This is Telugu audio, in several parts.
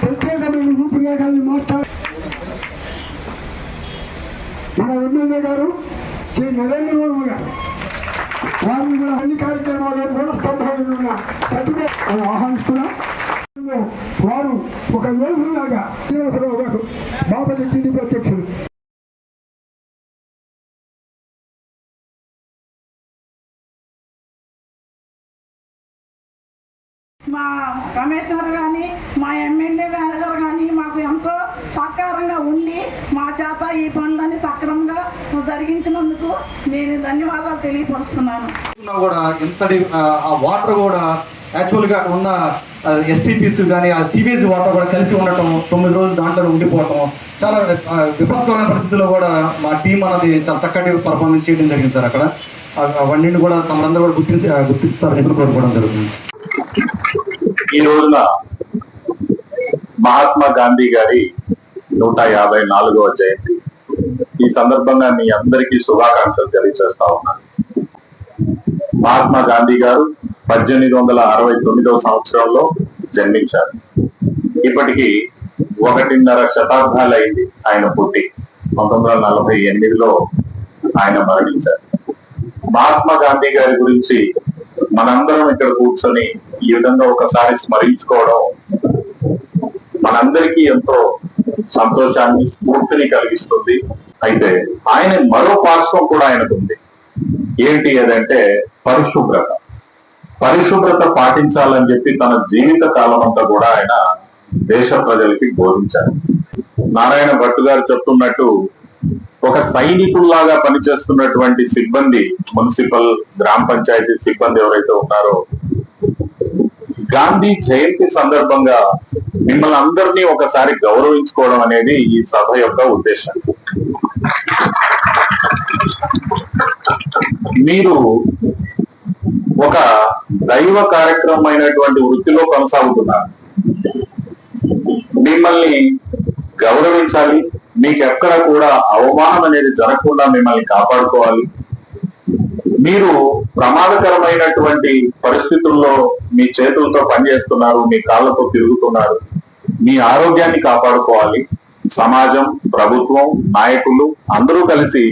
ప్రత్యేకమైన రూపురేఖల్ని మాస్టర్ మన ఎమ్మెల్యే గారు శ్రీ నరేంద్ర వర్మ గారు వారిని కూడా అన్ని కార్యక్రమాల్లో మూల స్తంభాలను సర్టిఫికేట్ ఆహ్వానిస్తున్నాం. వారు ఒక యోధులాగా శ్రీనివాసరావు గారు బాపతి టీడీపీ అధ్యక్షులు. మా కమిషనర్ కానీ మా ఎమ్మెల్యే గారు కానీ మాకు ఎంతో సహకారంగా ఉండి మా చేత ఈ పనులన్నీ సక్రమంగా జరిగించినందుకు నేను ధన్యవాదాలు తెలియపరుస్తున్నాను. కూడా ఇంతటి ఆ వాటర్ కూడా యాక్చువల్గా ఉన్న ఎస్టీపీస్ కానీ ఆ సీవేజ్ వాటర్ కూడా కలిసి ఉండటం, 9 రోజులు దాంట్లో ఉండిపోవటం, చాలా విపత్కరమైన పరిస్థితుల్లో కూడా మా టీం అన్నది చాలా చక్కటి పర్ఫార్మెన్స్ చేయడం జరిగింది సార్. అక్కడ అవన్నీ కూడా తమరందరూ కూడా గుర్తిస్తారని కోరుకోవడం జరుగుతుంది. ఈ రోజున మహాత్మా గాంధీ గారి 154వ జయంతి. ఈ సందర్భంగా మీ అందరికీ శుభాకాంక్షలు తెలియజేస్తా ఉన్నాను. మహాత్మా గాంధీ గారు 1869వ సంవత్సరంలో జన్మించారు. ఇప్పటికీ 1.5 శతాబ్దాలు అయింది ఆయన పుట్టి. 1948లో ఆయన మరణించారు. మహాత్మా గాంధీ గారి గురించి మనందరం ఇక్కడ కూర్చొని ఈ విధంగా ఒకసారి స్మరించుకోవడం మనందరికీ ఎంతో సంతోషాన్ని, స్ఫూర్తిని కలిగిస్తుంది. అయితే ఆయన మరో పార్శ్వం కూడా ఆయనకు ఉంది. ఏంటి అదంటే పరిశుభ్రత. పరిశుభ్రత పాటించాలని చెప్పి తన జీవిత కాలం అంతా కూడా ఆయన దేశ ప్రజలకి బోధించారు. నారాయణ భట్టు గారు చెప్తున్నట్టు ఒక సైనికుల్లాగా పనిచేస్తున్నటువంటి సిబ్బంది, మున్సిపల్, గ్రామ పంచాయతీ సిబ్బంది ఎవరైతే ఉన్నారో, గాంధీ జయంతి సందర్భంగా మిమ్మల్ని అందరినీ ఒకసారి గౌరవించుకోవడం అనేది ఈ సభ యొక్క ఉద్దేశం. మీరు ఒక దైవ కార్యక్రమమైనటువంటి వృత్తిలో కొనసాగుతున్నారు. మిమ్మల్ని గౌరవించాలి, మీకు ఎక్కడ కూడా అవమానం అనేది జరగకుండా మిమ్మల్ని కాపాడుకోవాలి. మీరు ప్రమాదకరమైనటువంటి పరిస్థితుల్లో మీ చేతులతో పనిచేస్తున్నారు, మీ కాళ్ళతో తిరుగుతున్నారు. మీ ఆరోగ్యాన్ని కాపాడుకోవాలి. సమాజం, ప్రభుత్వం, నాయకులు అందరూ కలిసి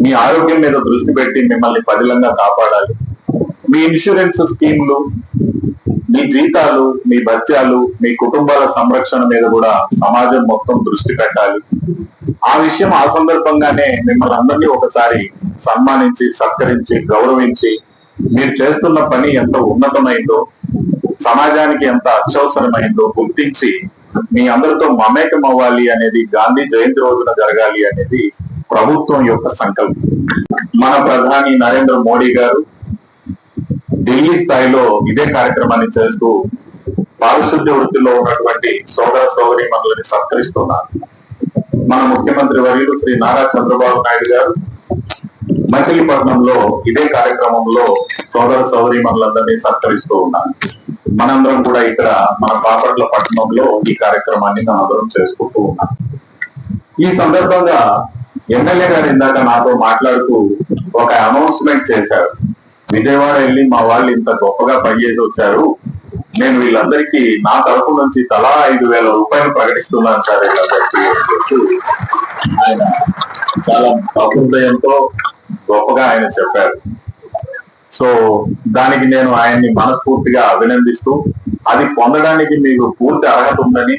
మీ ఆరోగ్యం మీద దృష్టి పెట్టి మిమ్మల్ని పదిలంగా కాపాడాలి. మీ ఇన్సూరెన్స్ స్కీములు, మీ జీతాలు, మీ భత్యాలు, మీ కుటుంబాల సంరక్షణ మీద కూడా సమాజం మొత్తం దృష్టి పెట్టాలి. ఆ విషయం ఆ సందర్భంగానే మిమ్మల్ని అందరినీ ఒకసారి సన్మానించి, సత్కరించి, గౌరవించి, మీరు చేస్తున్న పని ఎంత ఉన్నతమైందో, సమాజానికి ఎంత అత్యవసరమైందో గుర్తించి మీ అందరితో మమేకం అవ్వాలి అనేది గాంధీ జయంతి రోజున జరగాలి అనేది ప్రభుత్వం యొక్క సంకల్పం. మన ప్రధాని నరేంద్ర మోడీ గారు ఢిల్లీ స్థాయిలో ఇదే కార్యక్రమాన్ని చేస్తూ పారిశుద్ధ్య వృత్తిలో ఉన్నటువంటి సోదర సోదరీమణులని సత్కరిస్తున్నారు. మన ముఖ్యమంత్రి వర్యులు శ్రీ నారా చంద్రబాబు నాయుడు గారు మచిలీపట్నంలో ఇదే కార్యక్రమంలో సోదర సోదరీమణులందరినీ సత్కరిస్తూ ఉన్నారు. మనందరం కూడా ఇక్కడ మన బాపట్ల పట్టణంలో ఈ కార్యక్రమాన్ని మనందరం చేసుకుంటూ ఉన్నాం. ఈ సందర్భంగా ఎమ్మెల్యే గారు ఇందాక నాతో మాట్లాడుతూ ఒక అనౌన్స్మెంట్ చేశారు. విజయవాడ వెళ్ళి మా వాళ్ళు ఇంత గొప్పగా పనిచేసి వచ్చారు, నేను వీళ్ళందరికీ నా తరపు నుంచి తలా 5,000 రూపాయలు ప్రకటిస్తున్నాను సార్ వీళ్ళందరికీ. ఆయన చాలా సహృదయంతో గొప్పగా ఆయన చెప్పారు. సో దానికి నేను ఆయన్ని మనస్ఫూర్తిగా అభినందిస్తూ, అది పొందడానికి మీకు పూర్తి అర్హత ఉందని,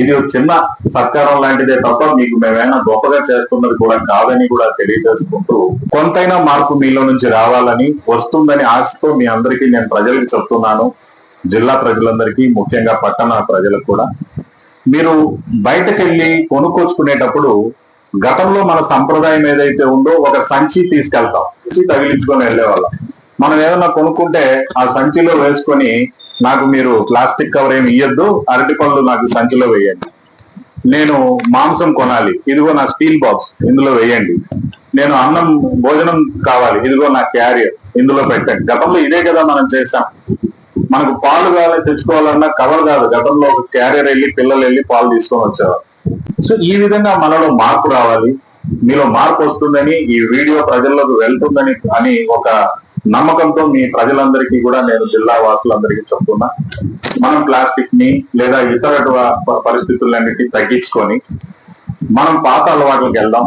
ఇది ఒక చిన్న సత్కారం లాంటిదే తప్ప మీకు మేమైనా గొప్పగా చేస్తున్నది కూడా కాదని కూడా తెలియజేసుకుంటూ, కొంతైనా మార్పు మీలో నుంచి రావాలని, వస్తుందని ఆశతో మీ అందరికీ నేను ప్రజలకు చెప్తున్నాను. జిల్లా ప్రజలందరికీ, ముఖ్యంగా పట్టణ ప్రజలకు కూడా, మీరు బయటకెళ్ళి కొనుక్కొచ్చుకునేటప్పుడు గతంలో మన సంప్రదాయం ఏదైతే ఉందో ఒక సంచి తీసుకెళ్తాం, తగిలించుకొని వెళ్ళేవాళ్ళం. మనం ఏదన్నా కొనుక్కుంటే ఆ సంచిలో వేసుకొని, నాకు మీరు ప్లాస్టిక్ కవర్ ఏమి ఇయ్యద్దు, అరటిపళ్ళు నాకు సంచిలో వేయండి. నేను మాంసం కొనాలి, ఇదిగో నా స్టీల్ బాక్స్ ఇందులో వేయండి. నేను అన్నం భోజనం కావాలి, ఇదిగో నా క్యారియర్ ఇందులో పెట్టండి. గతంలో ఇదే కదా మనం చేసాం. మనకు పాలు కావాలి తెచ్చుకోవాలన్నా కవర్ కాదు, గతంలో ఒక క్యారియర్ వెళ్ళి పిల్లలు వెళ్ళి పాలు తీసుకొని వచ్చేవారు. సో ఈ విధంగా మనలో మార్పు రావాలి. మీలో మార్పు వస్తుందని, ఈ వీడియో ప్రజల్లోకి వెళ్తుందని అని ఒక నమ్మకంతో మీ ప్రజలందరికీ కూడా నేను జిల్లా వాసులందరికీ చెప్తున్నా. మనం ప్లాస్టిక్ ని లేదా ఇతర పరిస్థితులన్నిటినీ తగ్గించుకొని మనం పాత అలవాట్లకు వెళ్దాం.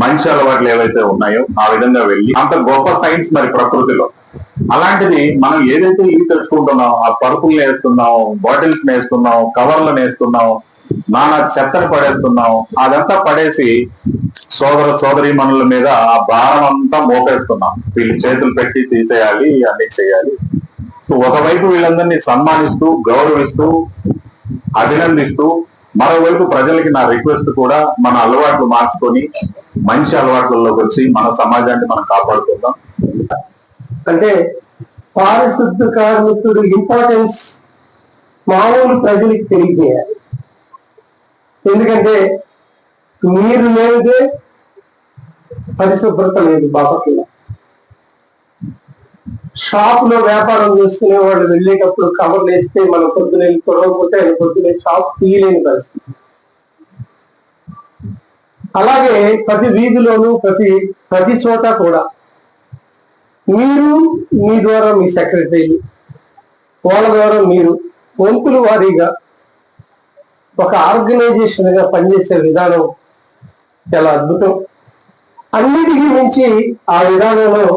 మంచి అలవాట్లు ఏవైతే ఉన్నాయో ఆ విధంగా వెళ్ళి, అంత గొప్ప సైన్స్ మరి ప్రకృతిలో, అలాంటిది మనం ఏదైతే ఇవి తెచ్చుకుంటున్నాం, ఆ పరుపులు వేస్తున్నాం, బాటిల్స్ వేస్తున్నాం, కవర్లను వేస్తున్నాం, నానా చెత్తను పడేస్తున్నాం, అదంతా పడేసి సోదరి మనుల మీద ఆ భారం అంతా మోపేస్తున్నాం. వీళ్ళు చేతులు పెట్టి తీసేయాలి, అన్ని చేయాలి. ఒకవైపు వీళ్ళందరినీ సన్మానిస్తూ, గౌరవిస్తూ, అభినందిస్తూ, మరోవైపు ప్రజలకి నా రిక్వెస్ట్ కూడా, మన అలవాట్లు మార్చుకొని మంచి అలవాట్లలోకి వచ్చి మన సమాజాన్ని మనం కాపాడుకుందాం. అంటే పారిశుద్ధ కార్మికుడు ఇంపార్టెన్స్ మామూలు ప్రజలకు తెలియజేయాలి. ఎందుకంటే నీరు లేదే పరిశుభ్రత లేదు. బాపట్ల షాపులో వ్యాపారం చేసుకునే వాళ్ళు వెళ్ళేటప్పుడు కవర్లు వేస్తే మనం పొద్దున కొనకపోతే ఆయన పొద్దున షాప్ తీయలేని పరిస్థితి. అలాగే ప్రతి వీధిలోనూ ప్రతి చోట కూడా మీరు, మీ ద్వారా మీ సెక్రటరీలు, వాళ్ళ ద్వారా మీరు వంతుల వారీగా ఒక ఆర్గనైజేషన్ గా పనిచేసే విధానం చాలా అద్భుతం. అన్నిటికీ మించి ఆ విధానంలో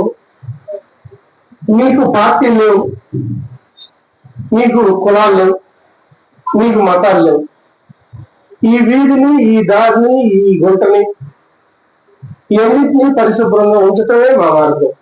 మీకు పార్టీలు లేవు, మీకు కులాలు లేవు, మీకు మతాలు లేవు. ఈ వీధిని, ఈ దారిని, ఈ గుంటని, ఇవన్నిటినీ పరిశుభ్రంగా ఉంచటమే మా మార్గం.